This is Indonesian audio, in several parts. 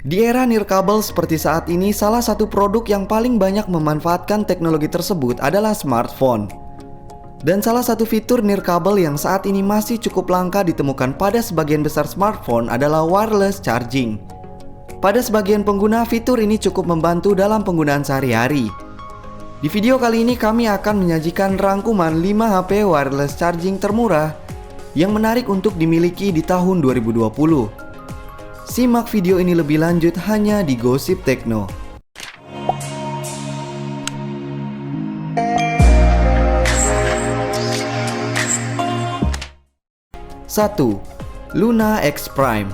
Di era nirkabel seperti saat ini, salah satu produk yang paling banyak memanfaatkan teknologi tersebut adalah smartphone. Dan salah satu fitur nirkabel yang saat ini masih cukup langka ditemukan pada sebagian besar smartphone adalah wireless charging. Pada sebagian pengguna, fitur ini cukup membantu dalam penggunaan sehari-hari. Di video kali ini kami akan menyajikan rangkuman 5 HP wireless charging termurah yang menarik untuk dimiliki di tahun 2020. Simak video ini lebih lanjut hanya di Gosip Tekno. 1. Luna X Prime.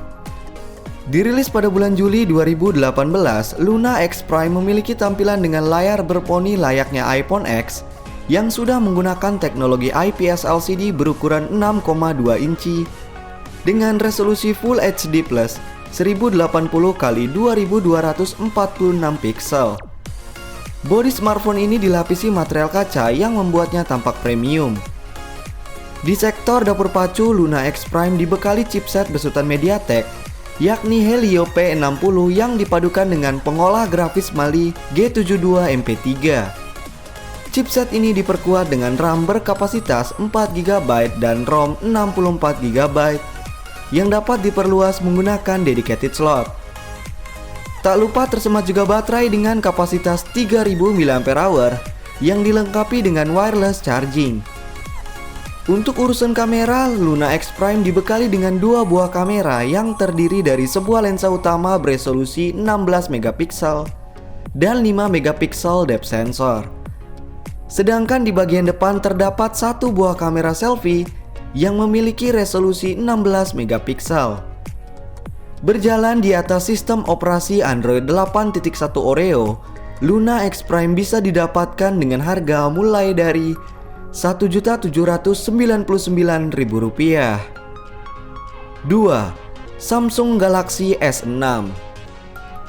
Dirilis pada bulan Juli 2018, Luna X Prime memiliki tampilan dengan layar berponi layaknya iPhone X yang sudah menggunakan teknologi IPS LCD berukuran 6,2 inci dengan resolusi Full HD Plus 1080x2246 pixel. Bodi smartphone ini dilapisi material kaca yang membuatnya tampak premium. Di sektor dapur pacu, Luna X Prime dibekali chipset besutan MediaTek yakni Helio P60 yang dipadukan dengan pengolah grafis Mali G72 MP3. Chipset ini diperkuat dengan RAM berkapasitas 4GB dan ROM 64GB yang dapat diperluas menggunakan dedicated slot. Tak lupa tersemat juga baterai dengan kapasitas 3000 mAh yang dilengkapi dengan wireless charging. Untuk urusan kamera, Luna X Prime dibekali dengan 2 buah kamera yang terdiri dari sebuah lensa utama beresolusi 16 megapiksel dan 5 megapiksel depth sensor. Sedangkan di bagian depan terdapat 1 buah kamera selfie yang memiliki resolusi 16 megapiksel. Berjalan di atas sistem operasi Android 8.1 Oreo, Luna X Prime bisa didapatkan dengan harga mulai dari Rp1.799.000. 2. Samsung Galaxy S6.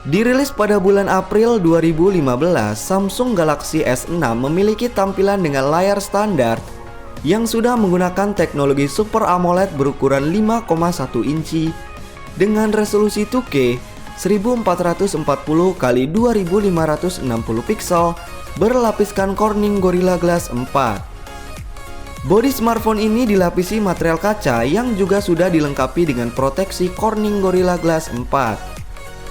Dirilis pada bulan April 2015, Samsung Galaxy S6 memiliki tampilan dengan layar standar yang sudah menggunakan teknologi Super AMOLED berukuran 5,1 inci dengan resolusi 2K 1440x2560 pixel berlapiskan Corning Gorilla Glass 4. Bodi smartphone ini dilapisi material kaca yang juga sudah dilengkapi dengan proteksi Corning Gorilla Glass 4.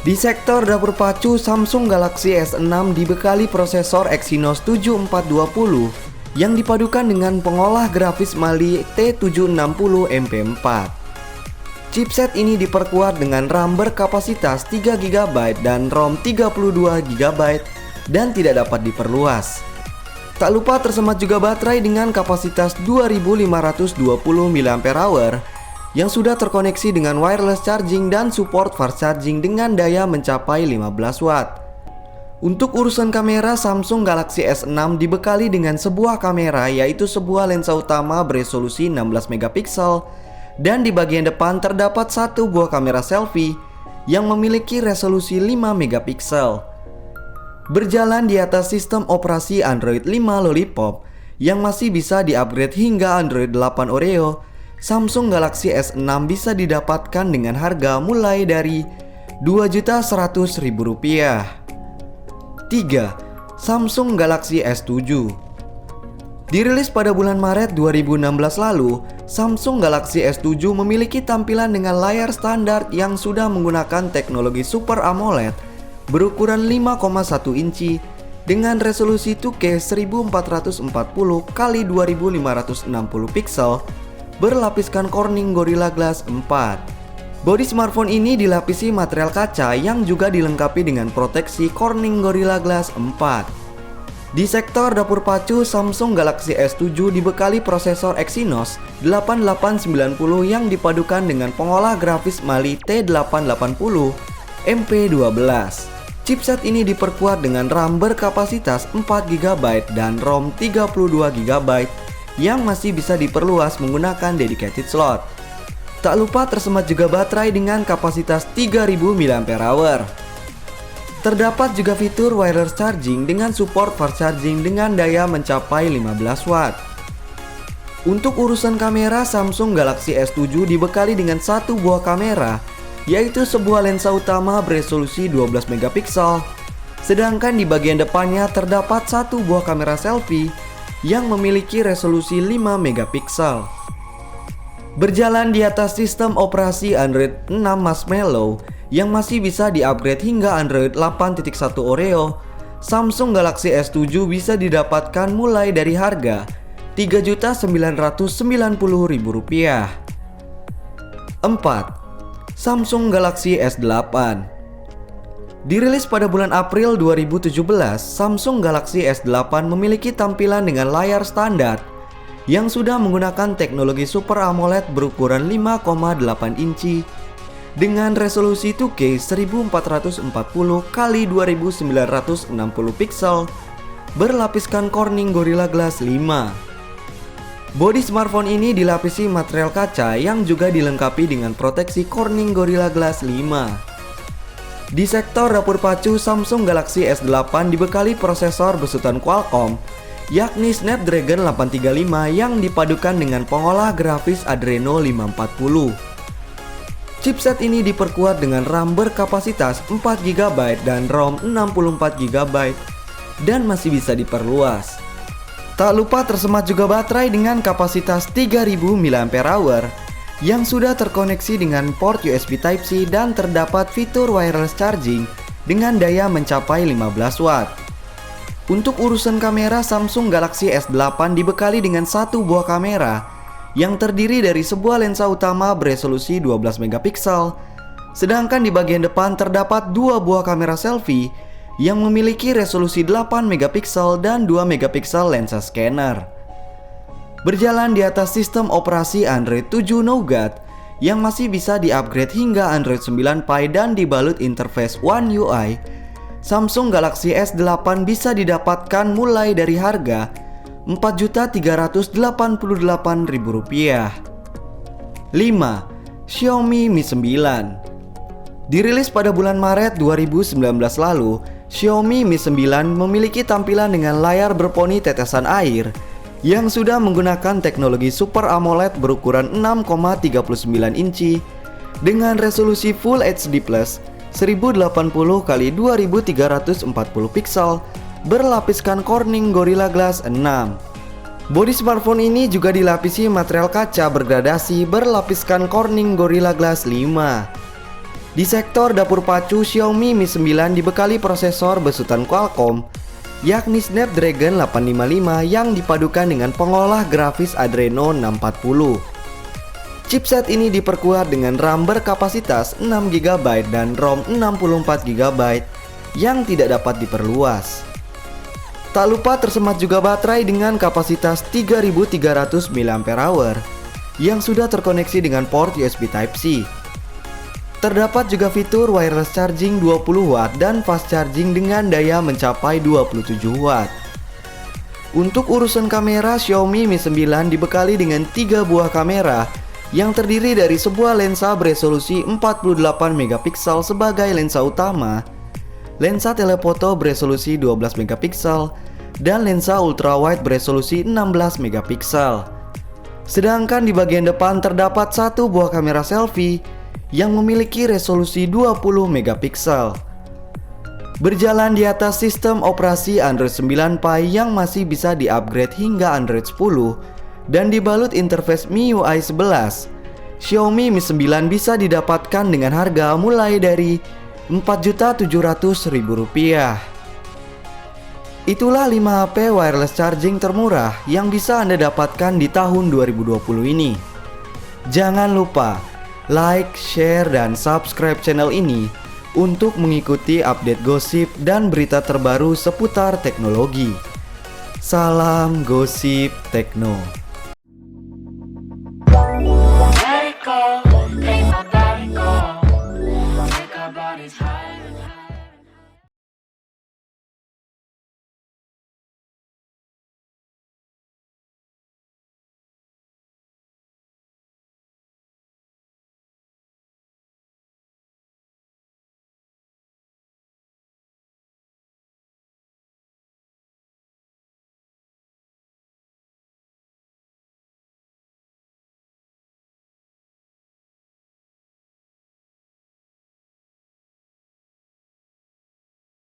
Di sektor dapur pacu, Samsung Galaxy S6 dibekali prosesor Exynos 7420 yang dipadukan dengan pengolah grafis Mali T760 MP4. Chipset ini diperkuat dengan RAM berkapasitas 3GB dan ROM 32GB dan tidak dapat diperluas. Tak lupa tersemat juga baterai dengan kapasitas 2520 mAh yang sudah terkoneksi dengan wireless charging dan support fast charging dengan daya mencapai 15 watt. Untuk urusan kamera, Samsung Galaxy S6 dibekali dengan sebuah kamera yaitu sebuah lensa utama beresolusi 16 megapiksel dan di bagian depan terdapat 1 buah kamera selfie yang memiliki resolusi 5 megapiksel. Berjalan di atas sistem operasi Android 5 Lollipop yang masih bisa di-upgrade hingga Android 8 Oreo, Samsung Galaxy S6 bisa didapatkan dengan harga mulai dari Rp2.100.000. 3. Samsung Galaxy S7. Dirilis pada bulan Maret 2016 lalu, Samsung Galaxy S7 memiliki tampilan dengan layar standar yang sudah menggunakan teknologi Super AMOLED berukuran 5,1 inci dengan resolusi 2K 1440x2560 pixel berlapiskan Corning Gorilla Glass 4. Bodi smartphone ini dilapisi material kaca yang juga dilengkapi dengan proteksi Corning Gorilla Glass 4. Di sektor dapur pacu, Samsung Galaxy S7 dibekali prosesor Exynos 8890 yang dipadukan dengan pengolah grafis Mali T880 MP12. Chipset ini diperkuat dengan RAM berkapasitas 4GB dan ROM 32GB yang masih bisa diperluas menggunakan dedicated slot. Tak lupa tersemat juga baterai dengan kapasitas 3000 mAh. Terdapat juga fitur wireless charging dengan support fast charging dengan daya mencapai 15 watt. Untuk urusan kamera, Samsung Galaxy S7 dibekali dengan 1 buah kamera yaitu sebuah lensa utama beresolusi 12 megapiksel. Sedangkan di bagian depannya terdapat satu buah kamera selfie yang memiliki resolusi 5 megapiksel. Berjalan di atas sistem operasi Android 6 Marshmallow yang masih bisa di-upgrade hingga Android 8.1 Oreo, Samsung Galaxy S7 bisa didapatkan mulai dari harga Rp3.990.000. 4. Samsung Galaxy S8. Dirilis pada bulan April 2017, Samsung Galaxy S8 memiliki tampilan dengan layar standar yang sudah menggunakan teknologi Super AMOLED berukuran 5,8 inci dengan resolusi 2K 1440 x 2960 piksel berlapiskan Corning Gorilla Glass 5. Bodi smartphone ini dilapisi material kaca yang juga dilengkapi dengan proteksi Corning Gorilla Glass 5. Di sektor dapur pacu, Samsung Galaxy S8 dibekali prosesor besutan Qualcomm, yakni Snapdragon 835 yang dipadukan dengan pengolah grafis Adreno 540. Chipset ini diperkuat dengan RAM berkapasitas 4GB dan ROM 64GB dan masih bisa diperluas. Tak lupa tersemat juga baterai dengan kapasitas 3000 mAh yang sudah terkoneksi dengan port USB Type-C dan terdapat fitur wireless charging dengan daya mencapai 15 watt. Untuk urusan kamera, Samsung Galaxy S8 dibekali dengan satu buah kamera yang terdiri dari sebuah lensa utama beresolusi 12 megapiksel, sedangkan di bagian depan terdapat dua buah kamera selfie yang memiliki resolusi 8 megapiksel dan 2 megapiksel lensa scanner. Berjalan di atas sistem operasi Android 7 Nougat yang masih bisa di-upgrade hingga Android 9 Pie dan dibalut interface One UI, Samsung Galaxy S8 bisa didapatkan mulai dari harga Rp4.388.000. 5. Xiaomi Mi 9. Dirilis pada bulan Maret 2019 lalu, Xiaomi Mi 9 memiliki tampilan dengan layar berponi tetesan air yang sudah menggunakan teknologi Super AMOLED berukuran 6,39 inci dengan resolusi Full HD Plus 1080 x 2340 piksel berlapiskan Corning Gorilla Glass 6. Bodi smartphone ini juga dilapisi material kaca bergradasi berlapiskan Corning Gorilla Glass 5. Di sektor dapur pacu, Xiaomi Mi 9 dibekali prosesor besutan Qualcomm, yakni Snapdragon 855 yang dipadukan dengan pengolah grafis Adreno 640. Chipset ini diperkuat dengan RAM berkapasitas 6GB dan ROM 64GB yang tidak dapat diperluas. Tak lupa tersemat juga baterai dengan kapasitas 3300 mAh yang sudah terkoneksi dengan port USB Type-C. Terdapat juga fitur wireless charging 20 watt dan fast charging dengan daya mencapai 27 watt. Untuk urusan kamera, Xiaomi Mi 9 dibekali dengan 3 buah kamera yang terdiri dari sebuah lensa beresolusi 48 megapiksel sebagai lensa utama, lensa telefoto beresolusi 12 megapiksel, dan lensa ultrawide beresolusi 16 megapiksel. Sedangkan di bagian depan terdapat satu buah kamera selfie yang memiliki resolusi 20 megapiksel. Berjalan di atas sistem operasi Android 9 Pie yang masih bisa di-upgrade hingga Android 10 dan dibalut interface MIUI 11, Xiaomi Mi 9 bisa didapatkan dengan harga mulai dari Rp4.700.000. Itulah 5 HP wireless charging termurah yang bisa Anda dapatkan di tahun 2020 ini. Jangan lupa like, share, dan subscribe channel ini untuk mengikuti update gosip dan berita terbaru seputar teknologi. Salam Gosip Tekno. Let it go, let my body go. Make our bodies higher and higher.